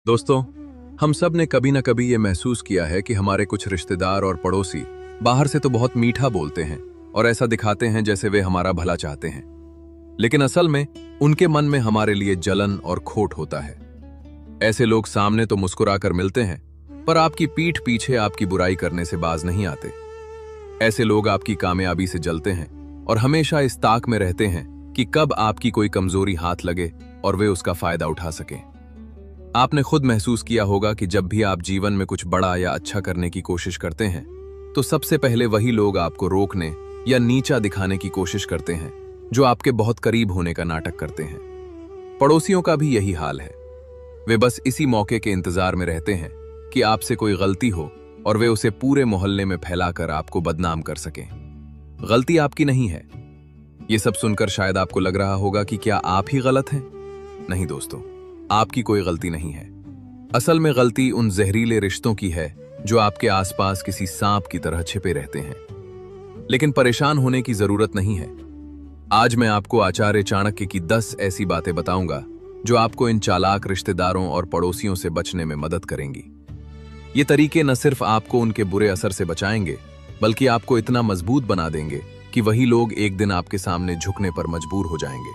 दोस्तों, हम सब ने कभी न कभी ये महसूस किया है कि हमारे कुछ रिश्तेदार और पड़ोसी बाहर से तो बहुत मीठा बोलते हैं और ऐसा दिखाते हैं जैसे वे हमारा भला चाहते हैं, लेकिन असल में उनके मन में हमारे लिए जलन और खोट होता है। ऐसे लोग सामने तो मुस्कुराकर मिलते हैं, पर आपकी पीठ पीछे आपकी बुराई करने से बाज नहीं आते। ऐसे लोग आपकी कामयाबी से जलते हैं और हमेशा इस ताक में रहते हैं कि कब आपकी कोई कमजोरी हाथ लगे और वे उसका फायदा उठा सकें। आपने खुद महसूस किया होगा कि जब भी आप जीवन में कुछ बड़ा या अच्छा करने की कोशिश करते हैं, तो सबसे पहले वही लोग आपको रोकने या नीचा दिखाने की कोशिश करते हैं जो आपके बहुत करीब होने का नाटक करते हैं। पड़ोसियों का भी यही हाल है। वे बस इसी मौके के इंतजार में रहते हैं कि आपसे कोई गलती हो और वे उसे पूरे मोहल्ले में फैलाकर आपको बदनाम कर सकें। गलती आपकी नहीं है। ये सब सुनकर शायद आपको लग रहा होगा कि क्या आप ही गलत हैं? नहीं दोस्तों, आपकी कोई गलती नहीं है। असल में गलती उन जहरीले रिश्तों की है जो आपके आसपास किसी सांप की तरह छिपे रहते हैं। लेकिन परेशान होने की जरूरत नहीं है। आज मैं आपको आचार्य चाणक्य की 10 ऐसी बातें बताऊंगा जो आपको इन चालाक रिश्तेदारों और पड़ोसियों से बचने में मदद करेंगी। ये तरीके न सिर्फ आपको उनके बुरे असर से बचाएंगे, बल्कि आपको इतना मजबूत बना देंगे कि वही लोग एक दिन आपके सामने झुकने पर मजबूर हो जाएंगे।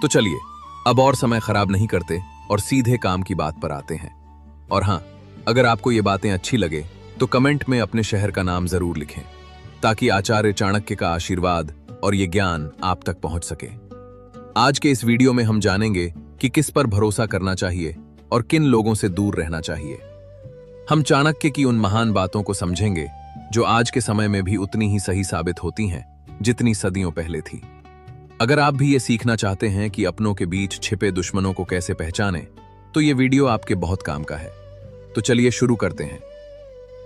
तो चलिए, अब और समय खराब नहीं करते और सीधे काम की बात पर आते हैं। और हाँ, अगर आपको ये बातें अच्छी लगे तो कमेंट में अपने शहर का नाम जरूर लिखें, ताकि आचार्य चाणक्य का आशीर्वाद और ये ज्ञान आप तक पहुंच सके। आज के इस वीडियो में हम जानेंगे कि किस पर भरोसा करना चाहिए और किन लोगों से दूर रहना चाहिए। हम चाणक्य की उन महान बातों को समझेंगे जो आज के समय में भी उतनी ही सही साबित होती हैं जितनी सदियों पहले थी। अगर आप भी ये सीखना चाहते हैं कि अपनों के बीच छिपे दुश्मनों को कैसे पहचानें, तो ये वीडियो आपके बहुत काम का है। तो चलिए शुरू करते हैं।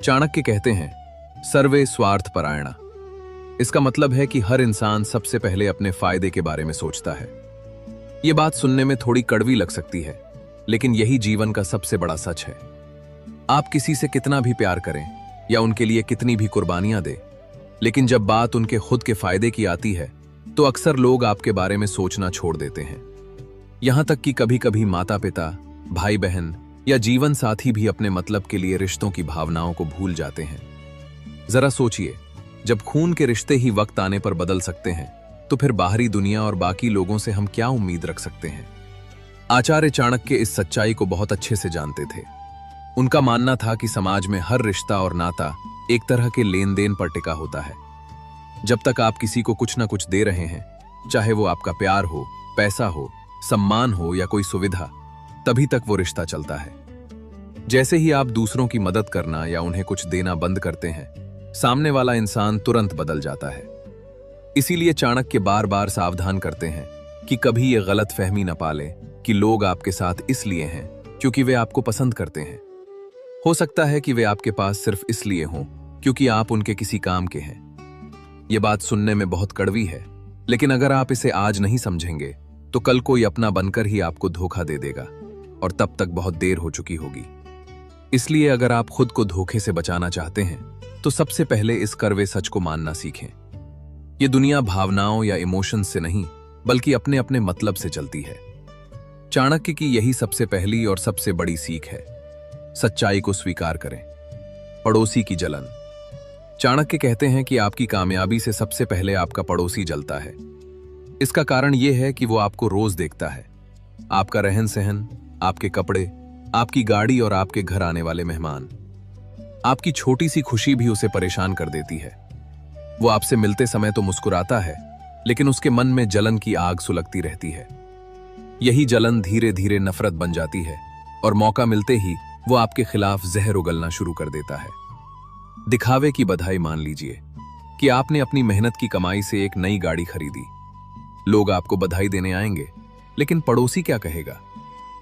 चाणक्य कहते हैं, सर्वे स्वार्थ परायणा। इसका मतलब है कि हर इंसान सबसे पहले अपने फायदे के बारे में सोचता है। ये बात सुनने में थोड़ी कड़वी लग सकती है, लेकिन यही जीवन का सबसे बड़ा सच है। आप किसी से कितना भी प्यार करें या उनके लिए कितनी भी कुर्बानियां दें, लेकिन जब बात उनके खुद के फायदे की आती है तो अक्सर लोग आपके बारे में सोचना छोड़ देते हैं। यहां तक कि कभी-कभी माता-पिता, भाई-बहन या जीवन साथी भी अपने मतलब के लिए रिश्तों की भावनाओं को भूल जाते हैं। जरा सोचिए, जब खून के रिश्ते ही वक्त आने पर बदल सकते हैं, तो फिर बाहरी दुनिया और बाकी लोगों से हम क्या उम्मीद रख सकते हैं? आचार्य चाणक्य इस सच्चाई को बहुत अच्छे से जानते थे। उनका मानना था कि समाज में हर रिश्ता और नाता एक तरह के लेन देन पर टिका होता है। जब तक आप किसी को कुछ ना कुछ दे रहे हैं, चाहे वो आपका प्यार हो, पैसा हो, सम्मान हो या कोई सुविधा, तभी तक वो रिश्ता चलता है। जैसे ही आप दूसरों की मदद करना या उन्हें कुछ देना बंद करते हैं, सामने वाला इंसान तुरंत बदल जाता है। इसीलिए चाणक्य बार बार सावधान करते हैं कि कभी ये गलत फहमी न पाले कि लोग आपके साथ इसलिए हैं क्योंकि वे आपको पसंद करते हैं। हो सकता है कि वे आपके पास सिर्फ इसलिए हों क्योंकि आप उनके किसी काम के हैं। ये बात सुनने में बहुत कड़वी है, लेकिन अगर आप इसे आज नहीं समझेंगे तो कल कोई अपना बनकर ही आपको धोखा दे देगा और तब तक बहुत देर हो चुकी होगी। इसलिए अगर आप खुद को धोखे से बचाना चाहते हैं तो सबसे पहले इस कड़वे सच को मानना सीखें। ये दुनिया भावनाओं या इमोशंस से नहीं, बल्कि अपने अपने मतलब से चलती है। चाणक्य की यही सबसे पहली और सबसे बड़ी सीख है। सच्चाई को स्वीकार करें। पड़ोसी की जलन। चाणक्य कहते हैं कि आपकी कामयाबी से सबसे पहले आपका पड़ोसी जलता है। इसका कारण यह है कि वो आपको रोज देखता है। आपका रहन सहन, आपके कपड़े, आपकी गाड़ी और आपके घर आने वाले मेहमान। आपकी छोटी सी खुशी भी उसे परेशान कर देती है। वो आपसे मिलते समय तो मुस्कुराता है, लेकिन उसके मन में जलन की आग सुलगती रहती है। यही जलन धीरे धीरे नफरत बन जाती है और मौका मिलते ही वो आपके खिलाफ जहर उगलना शुरू कर देता है। दिखावे की बधाई मान लीजिए कि आपने अपनी मेहनत की कमाई से एक नई गाड़ी खरीदी। लोग आपको बधाई देने आएंगे, लेकिन पड़ोसी क्या कहेगा?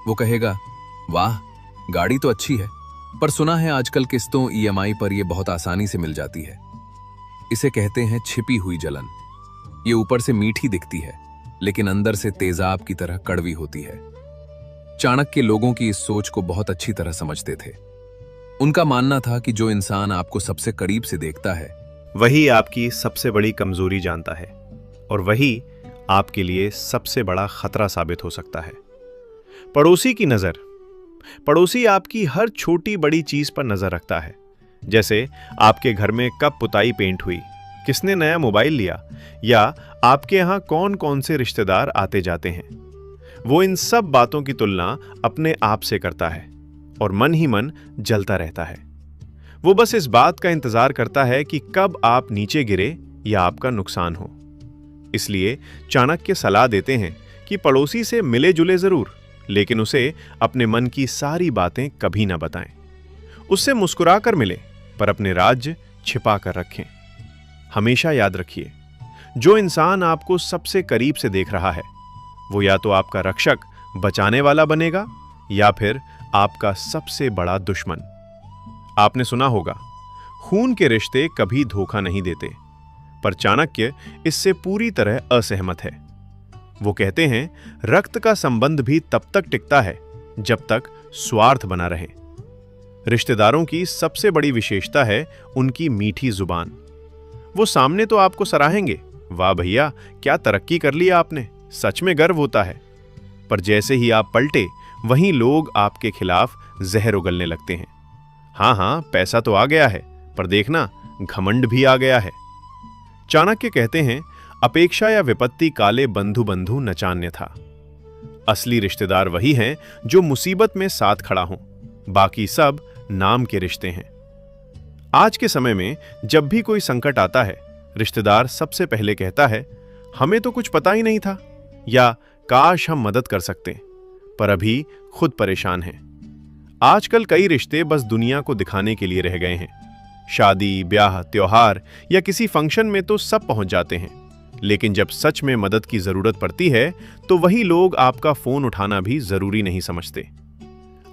वो कहेगा, वाह, गाड़ी तो अच्छी है, पर सुना है आजकल किस्तों ईएमआई पर यह बहुत आसानी से मिल जाती है। इसे कहते हैं छिपी हुई जलन। ये ऊपर से मीठी दिखती है, लेकिन अंदर से तेजाब की तरह कड़वी होती है। चाणक्य लोगों की इस सोच को बहुत अच्छी तरह समझते थे। उनका मानना था कि जो इंसान आपको सबसे करीब से देखता है, वही आपकी सबसे बड़ी कमजोरी जानता है और वही आपके लिए सबसे बड़ा खतरा साबित हो सकता है। पड़ोसी की नज़र पड़ोसी आपकी हर छोटी बड़ी चीज पर नजर रखता है, जैसे आपके घर में कब पुताई पेंट हुई, किसने नया मोबाइल लिया, या आपके यहाँ कौन कौन से रिश्तेदार आते जाते हैं। वो इन सब बातों की तुलना अपने आप से करता है और मन ही मन जलता रहता है। वो बस इस बात का इंतजार करता है कि कब आप नीचे गिरे या आपका नुकसान हो। इसलिए चाणक्य सलाह देते हैं कि पड़ोसी से मिले जुले जरूर, लेकिन उसे अपने मन की सारी बातें कभी ना बताएं। उससे मुस्कुरा कर मिले, पर अपने राज्य छिपा कर रखें। हमेशा याद रखिए, जो इंसान आपको सबसे करीब से देख रहा है वो या तो आपका रक्षक, बचाने वाला बनेगा, या फिर आपका सबसे बड़ा दुश्मन। आपने सुना होगा, खून के रिश्ते कभी धोखा नहीं देते, पर चाणक्य इससे पूरी तरह असहमत है। वो कहते हैं, रक्त का संबंध भी तब तक टिकता है जब तक स्वार्थ बना रहे। रिश्तेदारों की सबसे बड़ी विशेषता है उनकी मीठी जुबान। वो सामने तो आपको सराहेंगे, वाह भैया क्या तरक्की कर लिया आपने, सच में गर्व होता है। पर जैसे ही आप पलटे, वहीं लोग आपके खिलाफ जहर उगलने लगते हैं। हाँ, पैसा तो आ गया है, पर देखना घमंड भी आ गया है। चाणक्य कहते हैं, अपेक्षा या विपत्ति काले बंधु बंधु नचान्य था। असली रिश्तेदार वही हैं जो मुसीबत में साथ खड़ा हों, बाकी सब नाम के रिश्ते हैं। आज के समय में जब भी कोई संकट आता है, रिश्तेदार सबसे पहले कहता है, हमें तो कुछ पता ही नहीं था, या काश हम मदद कर सकते, पर अभी खुद परेशान हैं। आजकल कई रिश्ते बस दुनिया को दिखाने के लिए रह गए हैं। शादी, ब्याह, त्योहार या किसी फंक्शन में तो सब पहुंच जाते हैं, लेकिन जब सच में मदद की जरूरत पड़ती है तो वही लोग आपका फोन उठाना भी जरूरी नहीं समझते।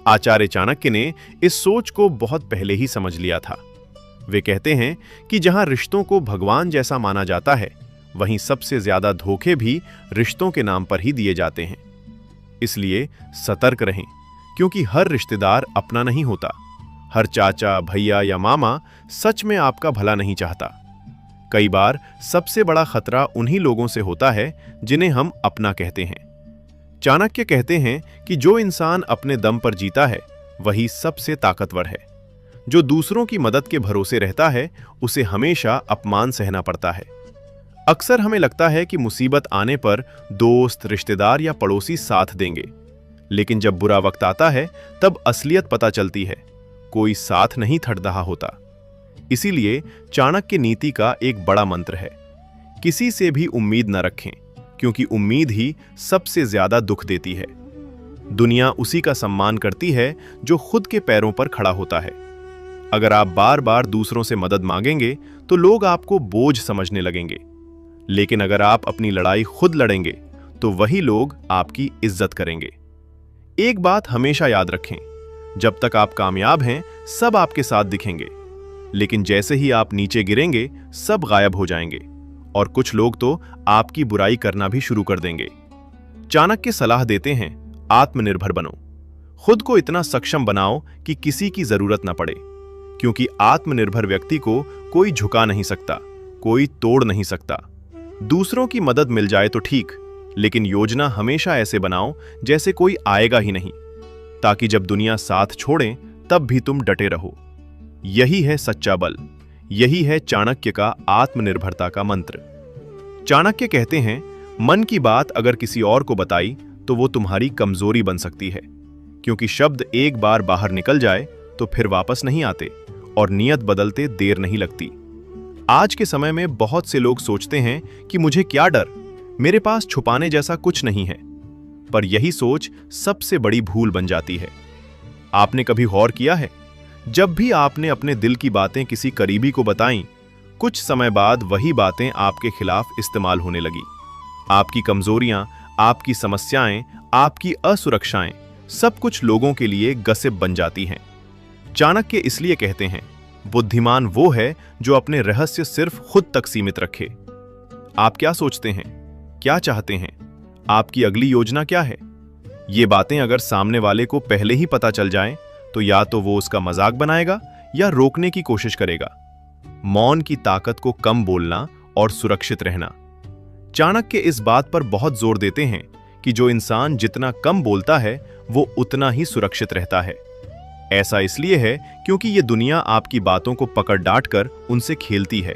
आचार्य चाणक्य ने इस सोच को बहुत पहले ही समझ लिया था। वे कहते हैं कि जहां रिश्तों को भगवान जैसा माना जाता है, वहीं सबसे ज्यादा धोखे भी रिश्तों के नाम पर ही दिए जाते हैं। इसलिए सतर्क रहें, क्योंकि हर रिश्तेदार अपना नहीं होता। हर चाचा, भैया या मामा सच में आपका भला नहीं चाहता। कई बार सबसे बड़ा खतरा उन्हीं लोगों से होता है जिन्हें हम अपना कहते हैं। चाणक्य कहते हैं कि जो इंसान अपने दम पर जीता है वही सबसे ताकतवर है। जो दूसरों की मदद के भरोसे रहता है उसे हमेशा अपमान सहना पड़ता है। अक्सर हमें लगता है कि मुसीबत आने पर दोस्त, रिश्तेदार या पड़ोसी साथ देंगे, लेकिन जब बुरा वक्त आता है तब असलियत पता चलती है, कोई साथ नहीं खड़ रहा होता। इसीलिए चाणक्य नीति का एक बड़ा मंत्र है, किसी से भी उम्मीद न रखें, क्योंकि उम्मीद ही सबसे ज्यादा दुख देती है। दुनिया उसी का सम्मान करती है जो खुद के पैरों पर खड़ा होता है। अगर आप बार बार दूसरों से मदद मांगेंगे तो लोग आपको बोझ समझने लगेंगे, लेकिन अगर आप अपनी लड़ाई खुद लड़ेंगे तो वही लोग आपकी इज्जत करेंगे। एक बात हमेशा याद रखें, जब तक आप कामयाब हैं सब आपके साथ दिखेंगे, लेकिन जैसे ही आप नीचे गिरेंगे सब गायब हो जाएंगे, और कुछ लोग तो आपकी बुराई करना भी शुरू कर देंगे। चाणक्य सलाह देते हैं, आत्मनिर्भर बनो, खुद को इतना सक्षम बनाओ कि किसी की जरूरत न पड़े, क्योंकि आत्मनिर्भर व्यक्ति को कोई झुका नहीं सकता, कोई तोड़ नहीं सकता। दूसरों की मदद मिल जाए तो ठीक, लेकिन योजना हमेशा ऐसे बनाओ जैसे कोई आएगा ही नहीं, ताकि जब दुनिया साथ छोड़े तब भी तुम डटे रहो। यही है सच्चा बल, यही है चाणक्य का आत्मनिर्भरता का मंत्र। चाणक्य कहते हैं, मन की बात अगर किसी और को बताई तो वो तुम्हारी कमजोरी बन सकती है, क्योंकि शब्द एक बार बाहर निकल जाए तो फिर वापस नहीं आते, और नियत बदलते देर नहीं लगती। आज के समय में बहुत से लोग सोचते हैं कि मुझे क्या डर, मेरे पास छुपाने जैसा कुछ नहीं है, पर यही सोच सबसे बड़ी भूल बन जाती है। आपने कभी गौर किया है, जब भी आपने अपने दिल की बातें किसी करीबी को बताईं, कुछ समय बाद वही बातें आपके खिलाफ इस्तेमाल होने लगी। आपकी कमजोरियां, आपकी समस्याएं, आपकी असुरक्षाएं, सब कुछ लोगों के लिए गसिप बन जाती हैं। चाणक्य इसलिए कहते हैं, बुद्धिमान वो है जो अपने रहस्य सिर्फ खुद तक सीमित रखे। आप क्या सोचते हैं, क्या चाहते हैं, आपकी अगली योजना क्या है? ये बातें अगर सामने वाले को पहले ही पता चल जाएं, तो या तो वो उसका मजाक बनाएगा या रोकने की कोशिश करेगा। मौन की ताकत को कम बोलना और सुरक्षित रहना। चाणक्य इस बात पर बहुत जोर देते हैं कि जो इंसान जितना कम बोलता है वो उतना ही सुरक्षित रहता है। ऐसा इसलिए है क्योंकि ये दुनिया आपकी बातों को पकड़ डांट कर उनसे खेलती है,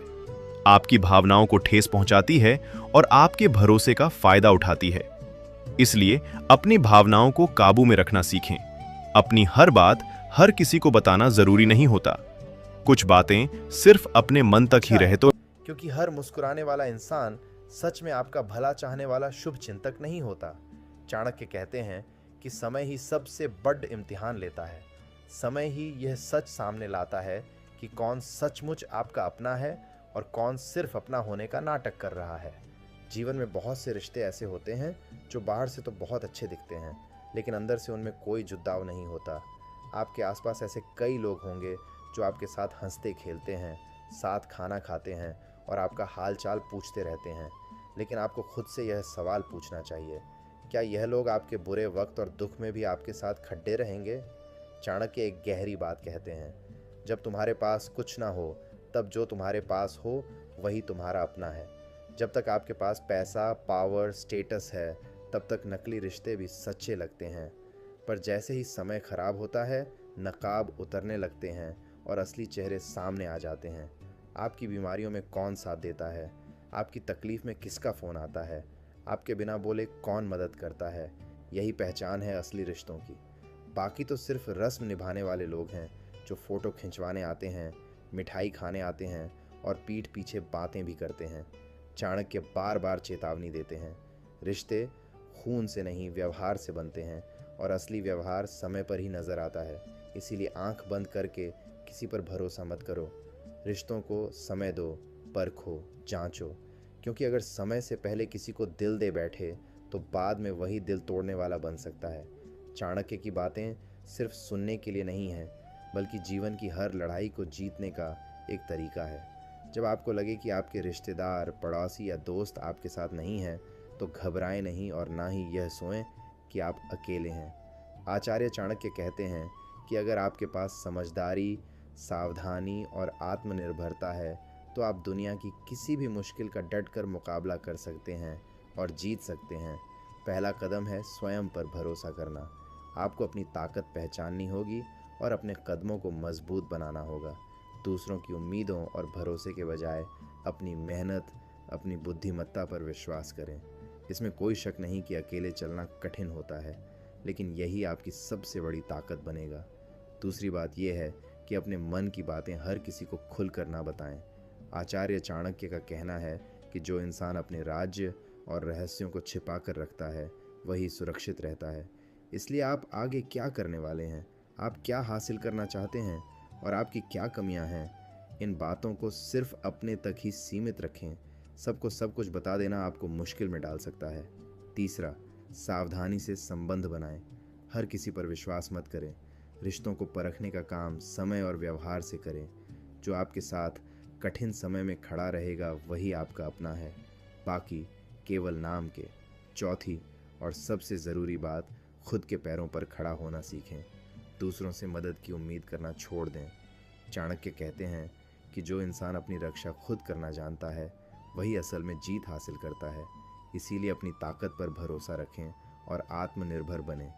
आपकी भावनाओं को ठेस पहुंचाती है और आपके भरोसे का फायदा उठाती है। इसलिए अपनी भावनाओं को काबू में रखना सीखें। अपनी हर बात हर किसी को बताना जरूरी नहीं होता। कुछ बातें सिर्फ अपने मन तक ही रहे तो। क्योंकि हर मुस्कुराने वाला इंसान सच में आपका भला चाहने वाला शुभ चिंतक नहीं होता। चाणक्य कहते हैं कि समय ही सबसे बड़ इम्तिहान लेता है। समय ही यह सच सामने लाता है कि कौन सचमुच आपका अपना है और कौन सिर्फ अपना होने का नाटक कर रहा है। जीवन में बहुत से रिश्ते ऐसे होते हैं जो बाहर से तो बहुत अच्छे दिखते हैं, लेकिन अंदर से उनमें कोई जुड़ाव नहीं होता। आपके आसपास ऐसे कई लोग होंगे जो आपके साथ हंसते खेलते हैं, साथ खाना खाते हैं और आपका हाल चाल पूछते रहते हैं, लेकिन आपको खुद से यह सवाल पूछना चाहिए, क्या यह लोग आपके बुरे वक्त और दुख में भी आपके साथ खड़े रहेंगे? चाणक्य एक गहरी बात कहते हैं, जब तुम्हारे पास कुछ ना हो तब जो तुम्हारे पास हो वही तुम्हारा अपना है। जब तक आपके पास पैसा, पावर, स्टेटस है तब तक नकली रिश्ते भी सच्चे लगते हैं, पर जैसे ही समय खराब होता है नकाब उतरने लगते हैं और असली चेहरे सामने आ जाते हैं। आपकी बीमारियों में कौन साथ देता है, आपकी तकलीफ में किसका फ़ोन आता है, आपके बिना बोले कौन मदद करता है, यही पहचान है असली रिश्तों की। बाकी तो सिर्फ रस्म निभाने वाले लोग हैं जो फ़ोटो खिंचवाने आते हैं, मिठाई खाने आते हैं और पीठ पीछे बातें भी करते हैं। चाणक्य बार बार चेतावनी देते हैं, रिश्ते खून से नहीं व्यवहार से बनते हैं और असली व्यवहार समय पर ही नज़र आता है। इसीलिए आंख बंद करके किसी पर भरोसा मत करो। रिश्तों को समय दो, परखो, जांचो, क्योंकि अगर समय से पहले किसी को दिल दे बैठे तो बाद में वही दिल तोड़ने वाला बन सकता है। चाणक्य की बातें सिर्फ सुनने के लिए नहीं हैं, बल्कि जीवन की हर लड़ाई को जीतने का एक तरीका है। जब आपको लगे कि आपके रिश्तेदार, पड़ोसी या दोस्त आपके साथ नहीं हैं, तो घबराएं नहीं और ना ही यह सोएं कि आप अकेले हैं। आचार्य चाणक्य कहते हैं कि अगर आपके पास समझदारी, सावधानी और आत्मनिर्भरता है तो आप दुनिया की किसी भी मुश्किल का डट कर मुकाबला कर सकते हैं और जीत सकते हैं। पहला कदम है स्वयं पर भरोसा करना। आपको अपनी ताकत पहचाननी होगी और अपने कदमों को मजबूत बनाना होगा। दूसरों की उम्मीदों और भरोसे के बजाय अपनी मेहनत, अपनी बुद्धिमत्ता पर विश्वास करें। इसमें कोई शक नहीं कि अकेले चलना कठिन होता है, लेकिन यही आपकी सबसे बड़ी ताकत बनेगा। दूसरी बात यह है कि अपने मन की बातें हर किसी को खुलकर ना बताएं। आचार्य चाणक्य का कहना है कि जो इंसान अपने राज्य और रहस्यों को छिपा कर रखता है वही सुरक्षित रहता है। इसलिए आप आगे क्या करने वाले हैं, आप क्या हासिल करना चाहते हैं और आपकी क्या कमियां हैं, इन बातों को सिर्फ अपने तक ही सीमित रखें। सबको सब कुछ बता देना आपको मुश्किल में डाल सकता है। तीसरा, सावधानी से संबंध बनाएं। हर किसी पर विश्वास मत करें। रिश्तों को परखने का काम समय और व्यवहार से करें। जो आपके साथ कठिन समय में खड़ा रहेगा वही आपका अपना है, बाकी केवल नाम के। चौथी और सबसे ज़रूरी बात, खुद के पैरों पर खड़ा होना सीखें। दूसरों से मदद की उम्मीद करना छोड़ दें। चाणक्य कहते हैं कि जो इंसान अपनी रक्षा खुद करना जानता है वही असल में जीत हासिल करता है। इसीलिए अपनी ताकत पर भरोसा रखें और आत्मनिर्भर बनें।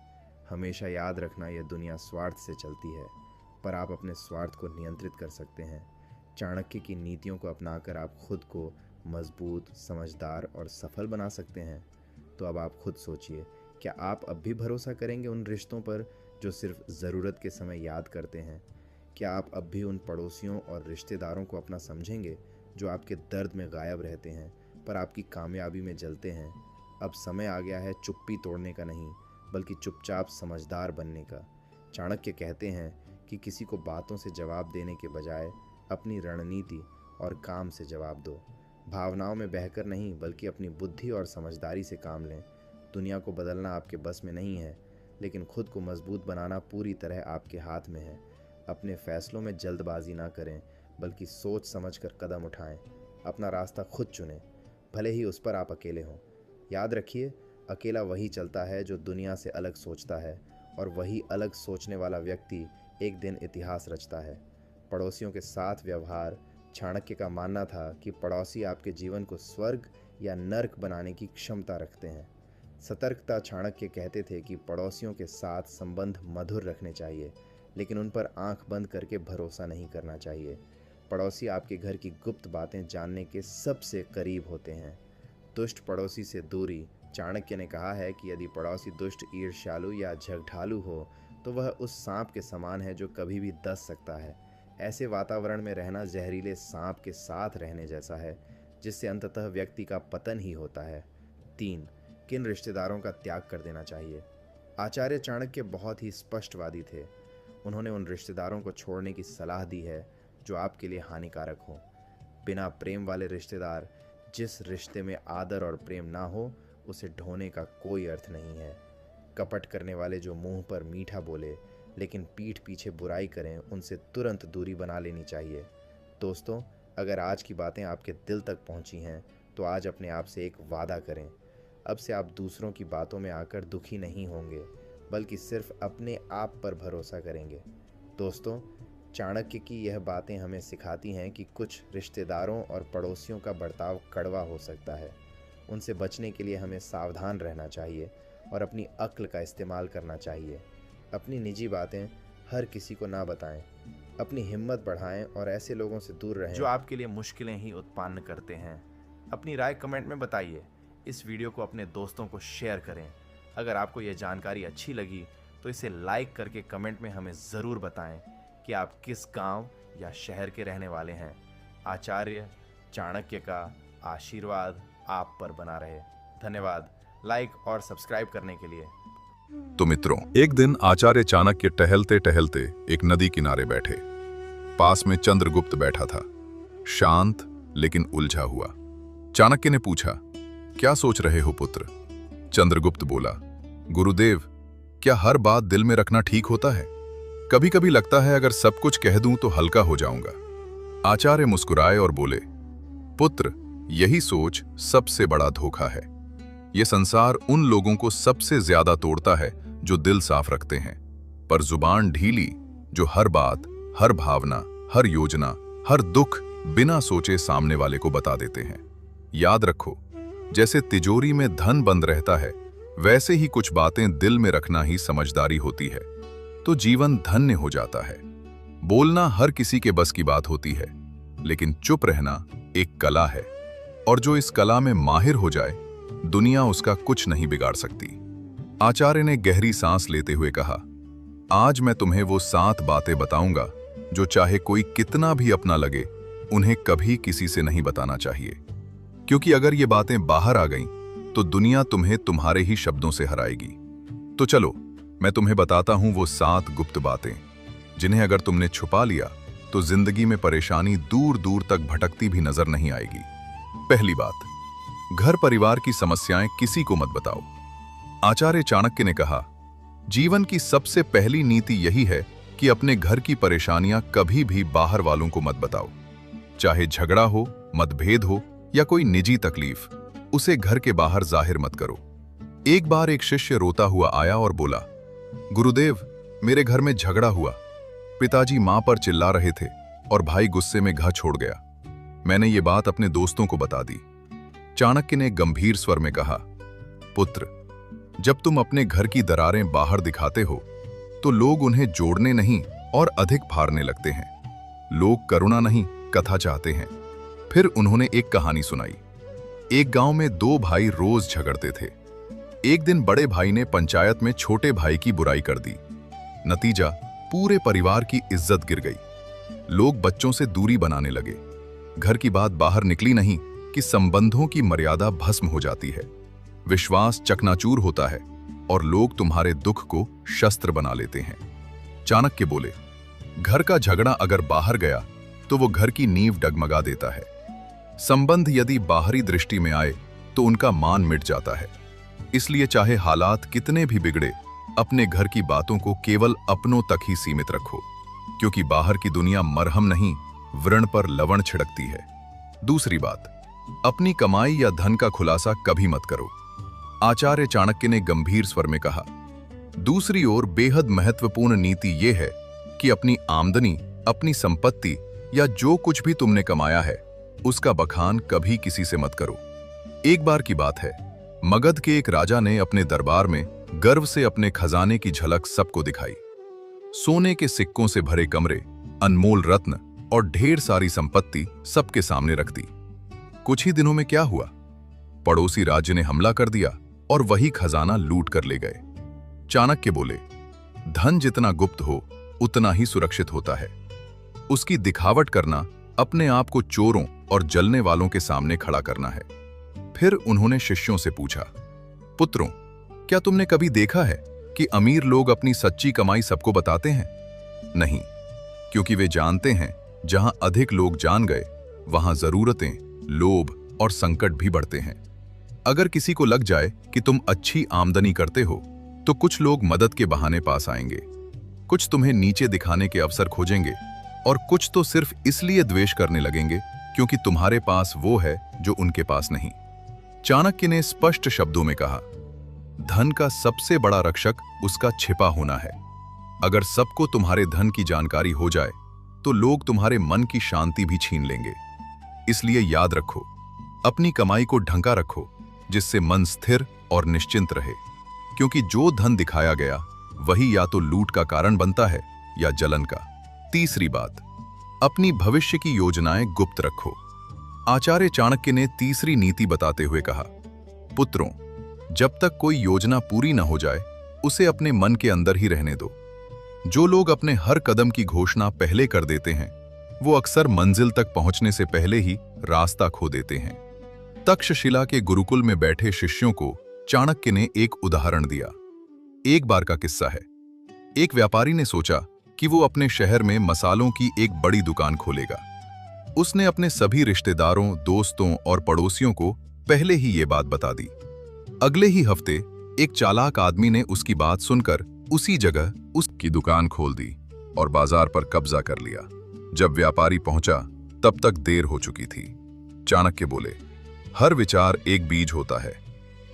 हमेशा याद रखना, यह दुनिया स्वार्थ से चलती है, पर आप अपने स्वार्थ को नियंत्रित कर सकते हैं। चाणक्य की नीतियों को अपनाकर आप खुद को मजबूत, समझदार और सफल बना सकते हैं। तो अब आप खुद सोचिए, क्या आप अब भी भरोसा करेंगे उन रिश्तों पर जो सिर्फ ज़रूरत के समय याद करते हैं? क्या आप अब भी उन पड़ोसियों और रिश्तेदारों को अपना समझेंगे जो आपके दर्द में गायब रहते हैं पर आपकी कामयाबी में जलते हैं? अब समय आ गया है चुप्पी तोड़ने का नहीं, बल्कि चुपचाप समझदार बनने का। चाणक्य कहते हैं कि किसी को बातों से जवाब देने के बजाय अपनी रणनीति और काम से जवाब दो। भावनाओं में बहकर नहीं, बल्कि अपनी बुद्धि और समझदारी से काम लें। दुनिया को बदलना आपके बस में नहीं है, लेकिन खुद को मजबूत बनाना पूरी तरह आपके हाथ में है। अपने फैसलों में जल्दबाजी ना करें, बल्कि सोच समझकर कदम उठाएं। अपना रास्ता खुद चुनें, भले ही उस पर आप अकेले हों। याद रखिए, अकेला वही चलता है जो दुनिया से अलग सोचता है, और वही अलग सोचने वाला व्यक्ति एक दिन इतिहास रचता है। पड़ोसियों के साथ व्यवहार। चाणक्य का मानना था कि पड़ोसी आपके जीवन को स्वर्ग या नर्क बनाने की क्षमता रखते हैं। सतर्कता चाणक्य कहते थे कि पड़ोसियों के साथ संबंध मधुर रखने चाहिए, लेकिन उन पर आंख बंद करके भरोसा नहीं करना चाहिए। पड़ोसी आपके घर की गुप्त बातें जानने के सबसे करीब होते हैं। दुष्ट पड़ोसी से दूरी। चाणक्य ने कहा है कि यदि पड़ोसी दुष्ट, ईर्ष्यालु या झगड़ालू हो तो वह उस सांप के समान है जो कभी भी डस सकता है। ऐसे वातावरण में रहना जहरीले सांप के साथ रहने जैसा है, जिससे अंततः व्यक्ति का पतन ही होता है। 3. किन रिश्तेदारों का त्याग कर देना चाहिए? आचार्य चाणक्य बहुत ही स्पष्टवादी थे। उन्होंने उन रिश्तेदारों को छोड़ने की सलाह दी है जो आपके लिए हानिकारक हो। बिना प्रेम वाले रिश्तेदार, जिस रिश्ते में आदर और प्रेम ना हो, उसे ढोने का कोई अर्थ नहीं है। कपट करने वाले जो मुंह पर मीठा बोले लेकिन पीठ पीछे बुराई करें, उनसे तुरंत दूरी बना लेनी चाहिए। दोस्तों, अगर आज की बातें आपके दिल तक पहुंची हैं तो आज अपने आप से एक वादा करें। अब से आप दूसरों की बातों में आकर दुखी नहीं होंगे, बल्कि सिर्फ अपने आप पर भरोसा करेंगे। दोस्तों, चाणक्य की यह बातें हमें सिखाती हैं कि कुछ रिश्तेदारों और पड़ोसियों का बर्ताव कड़वा हो सकता है। उनसे बचने के लिए हमें सावधान रहना चाहिए और अपनी अक्ल का इस्तेमाल करना चाहिए। अपनी निजी बातें हर किसी को ना बताएं। अपनी हिम्मत बढ़ाएं और ऐसे लोगों से दूर रहें जो आपके लिए मुश्किलें ही उत्पन्न करते हैं। अपनी राय कमेंट में बताइए। इस वीडियो को अपने दोस्तों को शेयर करें। अगर आपको यह जानकारी अच्छी लगी तो इसे लाइक करके कमेंट में हमें ज़रूर बताएं कि आप किस गांव या शहर के रहने वाले हैं। आचार्य चाणक्य का आशीर्वाद आप पर बना रहे। धन्यवाद लाइक और सब्सक्राइब करने के लिए। तो मित्रों, एक दिन आचार्य चाणक्य टहलते टहलते एक नदी किनारे बैठे। पास में चंद्रगुप्त बैठा था, शांत लेकिन उलझा हुआ। चाणक्य ने पूछा, क्या सोच रहे हो पुत्र? चंद्रगुप्त बोला, गुरुदेव, क्या हर बात दिल में रखना ठीक होता है? कभी कभी लगता है अगर सब कुछ कह दूं तो हल्का हो जाऊंगा। आचार्य मुस्कुराए और बोले, पुत्र, यही सोच सबसे बड़ा धोखा है। यह संसार उन लोगों को सबसे ज्यादा तोड़ता है जो दिल साफ रखते हैं, पर जुबान ढीली जो हर बात, हर भावना, हर योजना, हर दुख बिना सोचे सामने वाले को बता देते हैं। याद रखो, जैसे तिजोरी में धन बंद रहता है, वैसे ही कुछ बातें दिल में रखना ही समझदारी होती है, तो जीवन धन्य हो जाता है। बोलना हर किसी के बस की बात होती है, लेकिन चुप रहना एक कला है, और जो इस कला में माहिर हो जाए, दुनिया उसका कुछ नहीं बिगाड़ सकती। आचार्य ने गहरी सांस लेते हुए कहा, आज मैं तुम्हें वो 7 बातें बताऊंगा जो चाहे कोई कितना भी अपना लगे, उन्हें कभी किसी से नहीं बताना चाहिए, क्योंकि अगर ये बातें बाहर आ गईं तो दुनिया तुम्हें तुम्हारे ही शब्दों से हराएगी। तो चलो, मैं तुम्हें बताता हूं वो 7 गुप्त बातें, जिन्हें अगर तुमने छुपा लिया तो जिंदगी में परेशानी दूर दूर तक भटकती भी नजर नहीं आएगी। पहली बात, घर परिवार की समस्याएं किसी को मत बताओ। आचार्य चाणक्य ने कहा, जीवन की सबसे पहली नीति यही है कि अपने घर की परेशानियां कभी भी बाहर वालों को मत बताओ। चाहे झगड़ा हो, मतभेद हो या कोई निजी तकलीफ, उसे घर के बाहर जाहिर मत करो। एक बार एक शिष्य रोता हुआ आया और बोला, गुरुदेव, मेरे घर में झगड़ा हुआ। पिताजी मां पर चिल्ला रहे थे और भाई गुस्से में घर छोड़ गया। मैंने ये बात अपने दोस्तों को बता दी। चाणक्य ने गंभीर स्वर में कहा, पुत्र, जब तुम अपने घर की दरारें बाहर दिखाते हो तो लोग उन्हें जोड़ने नहीं और अधिक फाड़ने लगते हैं। लोग करुणा नहीं, कथा चाहते हैं। फिर उन्होंने एक कहानी सुनाई। एक गांव में 2 भाई रोज झगड़ते थे। एक दिन बड़े भाई ने पंचायत में छोटे भाई की बुराई कर दी। नतीजा, पूरे परिवार की इज्जत गिर गई। लोग बच्चों से दूरी बनाने लगे। घर की बात बाहर निकली नहीं कि संबंधों की मर्यादा भस्म हो जाती है, विश्वास चकनाचूर होता है और लोग तुम्हारे दुख को शस्त्र बना लेते हैं। चाणक्य बोले, घर का झगड़ा अगर बाहर गया तो वो घर की नींव डगमगा देता है। संबंध यदि बाहरी दृष्टि में आए तो उनका मान मिट जाता है। इसलिए चाहे हालात कितने भी बिगड़े, अपने घर की बातों को केवल अपनों तक ही सीमित रखो, क्योंकि बाहर की दुनिया मरहम नहीं, व्रण पर लवण छिड़कती है। दूसरी बात, अपनी कमाई या धन का खुलासा कभी मत करो। आचार्य चाणक्य ने गंभीर स्वर में कहा, दूसरी ओर बेहद महत्वपूर्ण नीति यह है कि अपनी आमदनी, अपनी संपत्ति या जो कुछ भी तुमने कमाया है, उसका बखान कभी किसी से मत करो। एक बार की बात है, मगध के एक राजा ने अपने दरबार में गर्व से अपने खजाने की झलक सबको दिखाई। सोने के सिक्कों से भरे कमरे, अनमोल रत्न और ढेर सारी संपत्ति सबके सामने रख दी। कुछ ही दिनों में क्या हुआ? पड़ोसी राज्य ने हमला कर दिया और वही खजाना लूट कर ले गए। चाणक्य बोले, धन जितना गुप्त हो उतना ही सुरक्षित होता है। उसकी दिखावट करना अपने आप को चोरों और जलने वालों के सामने खड़ा करना है। फिर उन्होंने शिष्यों से पूछा, पुत्रों, क्या तुमने कभी देखा है कि अमीर लोग अपनी सच्ची कमाई सबको बताते हैं? नहीं, क्योंकि वे जानते हैं जहां अधिक लोग जान गए वहां जरूरतें, लोभ और संकट भी बढ़ते हैं। अगर किसी को लग जाए कि तुम अच्छी आमदनी करते हो तो कुछ लोग मदद के बहाने पास आएंगे, कुछ तुम्हें नीचे दिखाने के अवसर खोजेंगे और कुछ तो सिर्फ इसलिए द्वेष करने लगेंगे क्योंकि तुम्हारे पास वो है जो उनके पास नहीं। चाणक्य ने स्पष्ट शब्दों में कहा, धन का सबसे बड़ा रक्षक उसका छिपा होना है। अगर सबको तुम्हारे धन की जानकारी हो जाए तो लोग तुम्हारे मन की शांति भी छीन लेंगे। इसलिए याद रखो, अपनी कमाई को ढंका रखो जिससे मन स्थिर और निश्चिंत रहे, क्योंकि जो धन दिखाया गया वही या तो लूट का कारण बनता है या जलन का। तीसरी बात, अपनी भविष्य की योजनाएं गुप्त रखो। आचार्य चाणक्य ने तीसरी नीति बताते हुए कहा, पुत्रों, जब तक कोई योजना पूरी न हो जाए उसे अपने मन के अंदर ही रहने दो। जो लोग अपने हर कदम की घोषणा पहले कर देते हैं वो अक्सर मंजिल तक पहुंचने से पहले ही रास्ता खो देते हैं। तक्षशिला के गुरुकुल में बैठे शिष्यों को चाणक्य ने एक उदाहरण दिया। एक बार का किस्सा है। एक व्यापारी ने सोचा कि वो अपने शहर में मसालों की एक बड़ी दुकान खोलेगा। उसने अपने सभी रिश्तेदारों, दोस्तों और पड़ोसियों को पहले ही ये बात बता दी। अगले ही हफ्ते एक चालाक आदमी ने उसकी बात सुनकर उसी जगह उसकी दुकान खोल दी और बाजार पर कब्जा कर लिया। जब व्यापारी पहुंचा तब तक देर हो चुकी थी। चाणक्य बोले, हर विचार एक बीज होता है।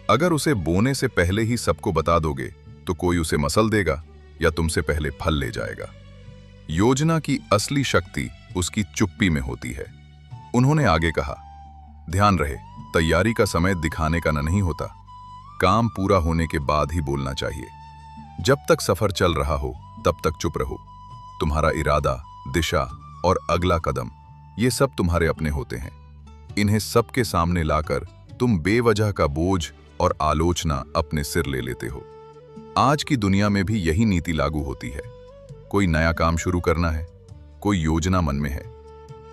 अगर उसे बोने से पहले ही सबको बता दोगे तो कोई उसे मसल देगा या तुमसे पहले फल ले जाएगा। योजना की असली शक्ति उसकी चुप्पी में होती है। उन्होंने आगे कहा, ध्यान रहे, तैयारी का समय दिखाने का नहीं होता, काम पूरा होने के बाद ही बोलना चाहिए। जब तक सफर चल रहा हो तब तक चुप रहो। तुम्हारा इरादा, दिशा और अगला कदम ये सब तुम्हारे अपने होते हैं। इन्हें सबके सामने लाकर तुम बेवजह का बोझ और आलोचना अपने सिर ले लेते हो। आज की दुनिया में भी यही नीति लागू होती है। कोई नया काम शुरू करना है, कोई योजना मन में है,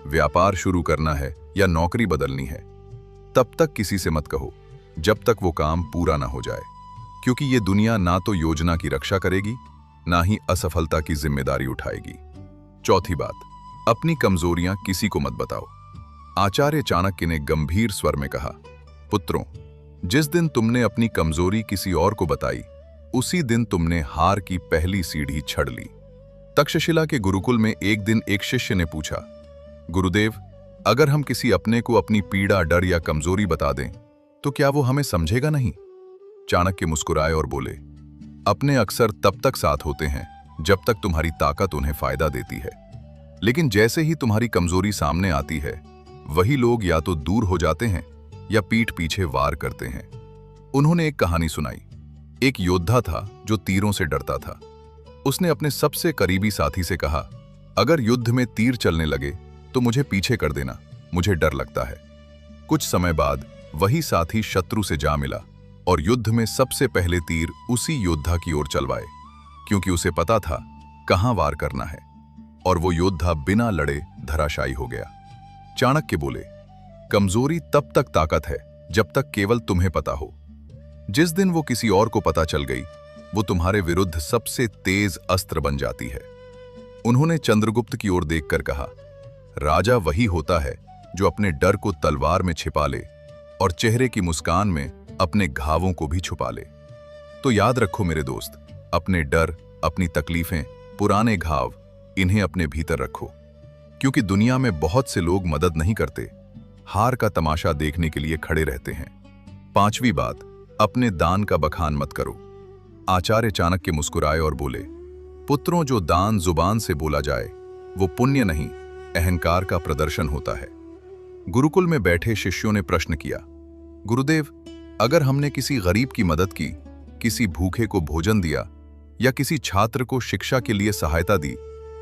व्यापार शुरू करना है या नौकरी बदलनी है, तब तक किसी से मत कहो जब तक वो काम पूरा ना हो जाए, क्योंकि ये दुनिया ना तो योजना की रक्षा करेगी ना ही असफलता की जिम्मेदारी उठाएगी। चौथी बात, अपनी कमजोरियां किसी को मत बताओ। आचार्य चाणक्य ने गंभीर स्वर में कहा, पुत्रों, जिस दिन तुमने अपनी कमजोरी किसी और को बताई उसी दिन तुमने हार की पहली सीढ़ी चढ़ ली। तक्षशिला के गुरुकुल में एक दिन एक शिष्य ने पूछा, गुरुदेव, अगर हम किसी अपने को अपनी पीड़ा, डर या कमजोरी बता दें तो क्या वो हमें समझेगा नहीं? चाणक्य मुस्कुराए और बोले, अपने अक्सर तब तक साथ होते हैं जब तक तुम्हारी ताकत उन्हें फायदा देती है, लेकिन जैसे ही तुम्हारी कमजोरी सामने आती है वही लोग या तो दूर हो जाते हैं या पीठ पीछे वार करते हैं। उन्होंने एक कहानी सुनाई। एक योद्धा था जो तीरों से डरता था। उसने अपने सबसे करीबी साथी से कहा, अगर युद्ध में तीर चलने लगे तो मुझे पीछे कर देना, मुझे डर लगता है। कुछ समय बाद वही साथी शत्रु से जा मिला और युद्ध में सबसे पहले तीर उसी योद्धा की ओर चलवाए, क्योंकि उसे पता था कहां वार करना है, और वो योद्धा बिना लड़े धराशायी हो गया। चाणक्य बोले, कमजोरी तब तक ताकत है जब तक केवल तुम्हें पता हो। जिस दिन वो किसी और को पता चल गई वो तुम्हारे विरुद्ध सबसे तेज अस्त्र बन जाती है। उन्होंने चंद्रगुप्त की ओर देखकर कहा, राजा वही होता है जो अपने डर को तलवार में छिपा ले और चेहरे की मुस्कान में अपने घावों को भी छुपा ले। तो याद रखो मेरे दोस्त, अपने डर, अपनी तकलीफें, पुराने घाव, इन्हें अपने भीतर रखो, क्योंकि दुनिया में बहुत से लोग मदद नहीं करते, हार का तमाशा देखने के लिए खड़े रहते हैं। पांचवी बात, अपने दान का बखान मत करो। आचार्य चाणक्य मुस्कुराए और बोले, पुत्रों, जो दान जुबान से बोला जाए वो पुण्य नहीं, अहंकार का प्रदर्शन होता है। गुरुकुल में बैठे शिष्यों ने प्रश्न किया, गुरुदेव, अगर हमने किसी गरीब की मदद की, किसी भूखे को भोजन दिया या किसी छात्र को शिक्षा के लिए सहायता दी,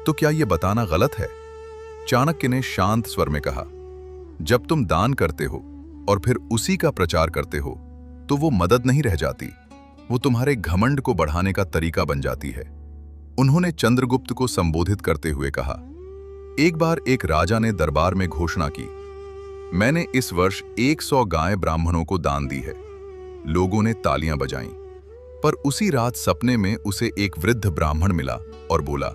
तो क्या यह बताना गलत है? चाणक्य ने शांत स्वर में कहा, जब तुम दान करते हो और फिर उसी का प्रचार करते हो, तो वो मदद नहीं रह जाती, वो तुम्हारे घमंड को बढ़ाने का तरीका बन जाती है। उन्होंने चंद्रगुप्त को संबोधित करते हुए कहा, एक बार एक राजा ने दरबार में घोषणा की, मैंने इस वर्ष 100 गायें ब्राह्मणों को दान दी है। लोगों ने तालियां बजाईं, पर उसी रात सपने में उसे एक वृद्ध ब्राह्मण मिला और बोला,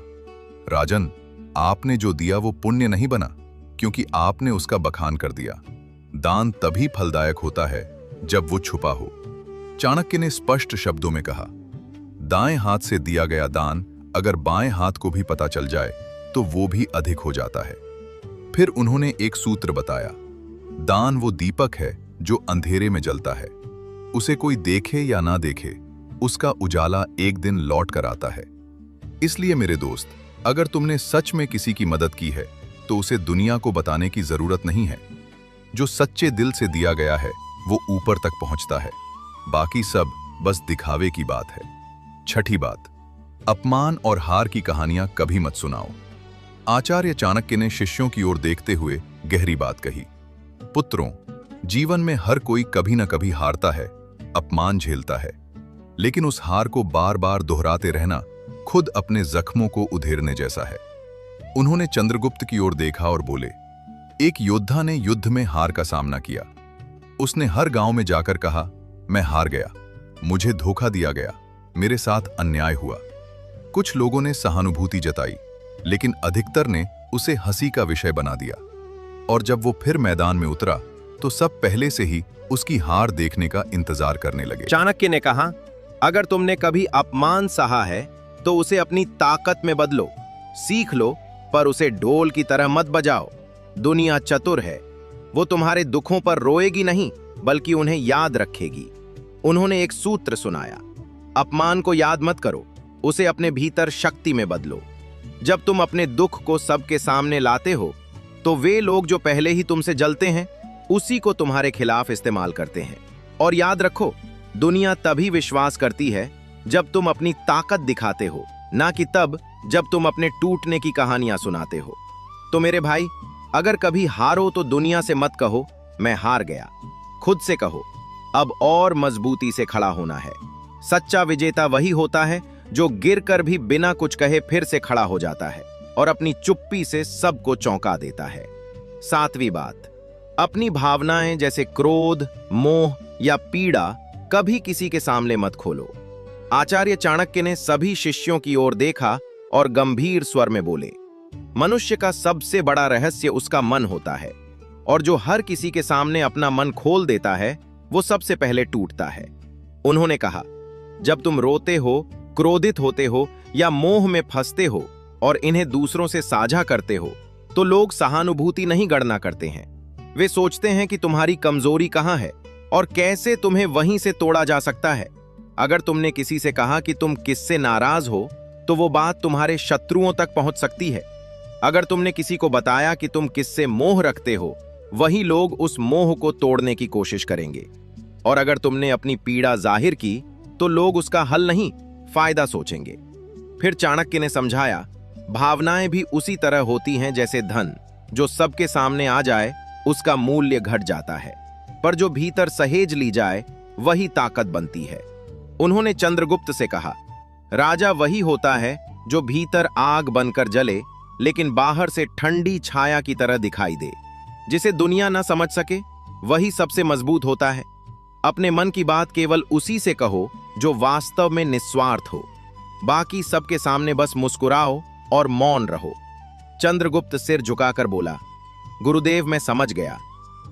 राजन, आपने जो दिया वो पुण्य नहीं बना, क्योंकि आपने उसका बखान कर दिया। दान तभी फलदायक होता है जब वो छुपा हो। चाणक्य ने स्पष्ट शब्दों में कहा, दाएं हाथ से दिया गया दान अगर बाएं हाथ को भी पता चल जाए तो वो भी अधिक हो जाता है। फिर उन्होंने एक सूत्र बताया, दान वो दीपक है जो अंधेरे में जलता है। उसे कोई देखे या ना देखे, उसका उजाला एक दिन लौट कर आता है। इसलिए मेरे दोस्त, अगर तुमने सच में किसी की मदद की है तो उसे दुनिया को बताने की जरूरत नहीं है। जो सच्चे दिल से दिया गया है वो ऊपर तक पहुंचता है, बाकी सब बस दिखावे की बात है। छठी बात, अपमान और हार की कहानियां कभी मत सुनाओ। आचार्य चाणक्य ने शिष्यों की ओर देखते हुए गहरी बात कही, पुत्रों, जीवन में हर कोई कभी न कभी हारता है, अपमान झेलता है, लेकिन उस हार को बार बार दोहराते रहना खुद अपने जख्मों को उधेड़ने जैसा है। उन्होंने चंद्रगुप्त की ओर देखा और बोले, एक योद्धा ने युद्ध में हार का सामना किया। उसने हर गांव में जाकर कहा, मैं हार गया, मुझे धोखा दिया गया, मेरे साथ अन्याय हुआ। कुछ लोगों ने सहानुभूति जताई, लेकिन अधिकतर ने उसे हंसी का विषय बना दिया। और जब वो फिर मैदान में उतरा तो सब पहले से ही उसकी हार देखने का इंतजार करने लगे। चाणक्य ने कहा, अगर तुमने कभी अपमान सहा है तो उसे अपनी ताकत में बदलो, सीख लो, पर उसे ढोल की तरह मत बजाओ। दुनिया चतुर है, वो तुम्हारे दुखों पर रोएगी नहीं बल्कि उन्हें याद रखेगी। उन्होंने एक सूत्र सुनाया, अपमान को याद मत करो, उसे अपने भीतर शक्ति में बदलो। जब तुम अपने दुख को सबके सामने लाते हो तो वे लोग जो पहले ही तुमसे जलते हैं उसी को तुम्हारे खिलाफ इस्तेमाल करते हैं। और याद रखो, दुनिया तभी विश्वास करती है जब तुम अपनी ताकत दिखाते हो, ना कि तब जब तुम अपने टूटने की कहानियां सुनाते हो। तो मेरे भाई, अगर कभी हारो तो दुनिया से मत कहो मैं हार गया, खुद से कहो अब और मजबूती से खड़ा होना है। सच्चा विजेता वही होता है जो गिरकर भी बिना कुछ कहे फिर से खड़ा हो जाता है और अपनी चुप्पी से सबको चौंका देता है। सातवीं बात, अपनी भावनाएं जैसे क्रोध, मोह या पीड़ा कभी किसी के सामने मत खोलो। आचार्य चाणक्य ने सभी शिष्यों की ओर देखा और गंभीर स्वर में बोले, मनुष्य का सबसे बड़ा रहस्य उसका मन होता है, और जो हर किसी के सामने अपना मन खोल देता है वो सबसे पहले टूटता है। उन्होंने कहा, जब तुम रोते हो, क्रोधित होते हो या मोह में फंसते हो और इन्हें दूसरों से साझा करते हो तो लोग सहानुभूति नहीं गणना करते हैं। वे सोचते हैं कि तुम्हारी कमजोरी कहाँ है और कैसे तुम्हें वहीं से तोड़ा जा सकता है। अगर तुमने किसी से कहा कि तुम किससे नाराज हो तो वो बात तुम्हारे शत्रुओं तक पहुंच सकती है। अगर तुमने किसी को बताया कि तुम किससे मोह रखते हो, वही लोग उस मोह को तोड़ने की कोशिश करेंगे। और अगर तुमने अपनी पीड़ा जाहिर की तो लोग उसका हल नहीं, फायदा सोचेंगे। फिर चाणक्य ने समझाया, भावनाएं भी उसी तरह होती हैं जैसे धन, जो सबके सामने आ जाए उसका मूल्य घट जाता है, पर जो भीतर सहेज ली जाए वही ताकत बनती है। उन्होंने चंद्रगुप्त से कहा, राजा वही होता है जो भीतर आग बनकर जले लेकिन बाहर से ठंडी छाया की तरह दिखाई दे। जिसे दुनिया न समझ सके वही सबसे मजबूत होता है। अपने मन की बात केवल उसी से कहो जो वास्तव में निस्वार्थ हो। बाकी सबके सामने बस मुस्कुराओ और मौन रहो। चंद्रगुप्त सिर झुकाकर बोला, गुरुदेव, मैं समझ गया।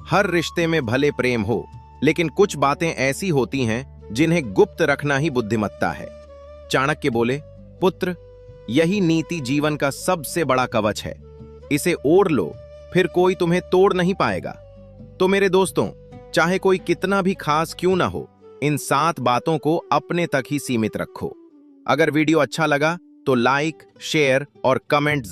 हर रिश्ते में भले प्रेम हो, लेकिन कुछ बातें ऐसी होती हैं जिन्हें गुप्त रखना ही बुद्धिमत्ता है। चाणक्य बोले, पुत्र, यही नीति जीवन का सबसे बड़ा कवच है। इसे ओढ़ लो, फिर कोई तुम्हें तोड़ नहीं पाएगा। तो मेरे दोस्तों, चाहे कोई कितना भी खास क्यों ना हो, इन 7 बातों को अपने तक ही सीमित रखो। अगर वीडियो अच्छा लगा तो लाइक, शेयर और कमेंट